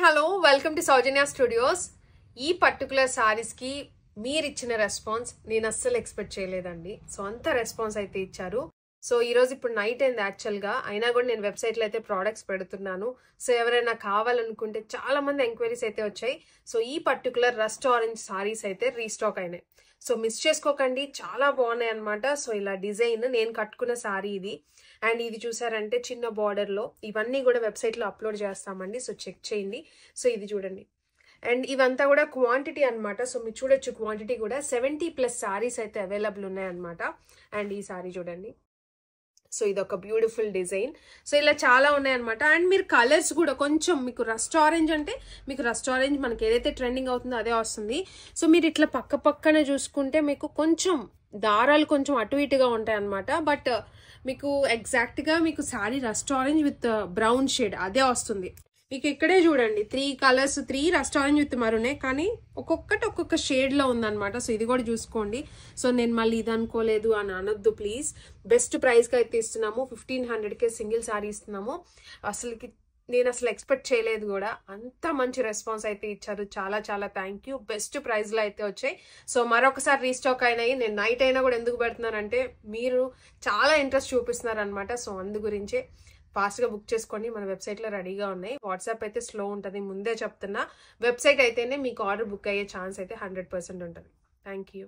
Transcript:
Hello welcome to Soujanya studios. ఈ particular saris కి మీరు ఇచ్చిన రెస్పాన్స్ నేను అస్సలు ఎక్స్పెక్ట్ చేయలేదండి. సో అంత రెస్పాన్స్ అయితే ఇచ్చారు. సో ఈ రోజు ఇప్పుడు నైట్ అయింది యాక్చువల్ గా, అయినా కూడా నేను వెబ్సైట్ లో అయితే ప్రోడక్ట్స్ పెడుతున్నాను. సో ఎవరైనా కావాలనుకుంటే చాలా మంది ఎంక్వైరీస్ అయితే వచ్చాయి. సో ఈ పర్టికులర్ రస్ట్ ఆరెంజ్ సారీస్ అయితే రీస్టాక్ అయినాయి. సో మిస్ చేసుకోకండి, చాలా బాగున్నాయి అనమాట. సో ఇలా డిజైన్ నేను కట్టుకున్న సారీ ఇది. అండ్ ఇది చూసారంటే చిన్న బార్డర్ లో, ఇవన్నీ కూడా వెబ్సైట్ లో అప్లోడ్ చేస్తామండి. సో చెక్ చేయండి. సో ఇది చూడండి. అండ్ ఇవంతా కూడా క్వాంటిటీ అనమాట. సో మీరు చూడొచ్చు క్వాంటిటీ కూడా 70+ సారీస్ అయితే అవైలబుల్ ఉన్నాయన్నమాట. అండ్ ఈ సారీ చూడండి. సో ఇది ఒక బ్యూటిఫుల్ డిజైన్. సో ఇలా చాలా ఉన్నాయన్నమాట. అండ్ మీరు కలర్స్ కూడా కొంచెం మీకు రస్ట్ ఆరెంజ్ అంటే మీకు రస్ట్ ఆరెంజ్ మనకి ఏదైతే ట్రెండింగ్ అవుతుందో అదే వస్తుంది. సో మీరు ఇట్లా పక్క పక్కనే చూసుకుంటే మీకు కొంచెం దారాలు కొంచెం అటు ఇటుగా ఉంటాయి అనమాట. బట్ మీకు ఎగ్జాక్ట్ గా మీకు sari rust orange with brown shade అదే వస్తుంది. మీకు ఇక్కడే చూడండి 3 కలర్స్, 3 రస్ట్ ఆరెంజ్ విత్ మరూనే, కానీ ఒక్కొక్కటి ఒక్కొక్క షేడ్ లో ఉందన్నమాట. సో ఇది కూడా చూసుకోండి. సో నేను మళ్ళీ ఇది అనుకోలేదు అని అనొద్దు ప్లీజ్. బెస్ట్ ప్రైస్ కి అయితే ఇస్తున్నాము. 1500కే సింగిల్ సారీ ఇస్తున్నాము. నేను అసలు ఎక్స్పెక్ట్ చేయలేదు కూడా. అంత మంచి రెస్పాన్స్ అయితే ఇచ్చారు. చాలా చాలా థ్యాంక్ యూ. బెస్ట్ ప్రైస్ లో అయితే వచ్చాయి. సో మరొకసారి రీస్టాక్ అయినాయి. నేను నైట్ అయినా కూడా ఎందుకు పెడుతున్నానంటే మీరు చాలా ఇంట్రెస్ట్ చూపిస్తున్నారు అనమాట. సో అందు గురించే ఫాస్ట్ గా బుక్ చేసుకోండి. మన వెబ్సైట్ లో రెడీగా ఉన్నాయి. వాట్సాప్ అయితే స్లో ఉంటుంది, ముందే చెప్తున్నా. వెబ్సైట్ అయితేనే మీకు ఆర్డర్ బుక్ అయ్యే ఛాన్స్ అయితే 100% ఉంటుంది. Thank you.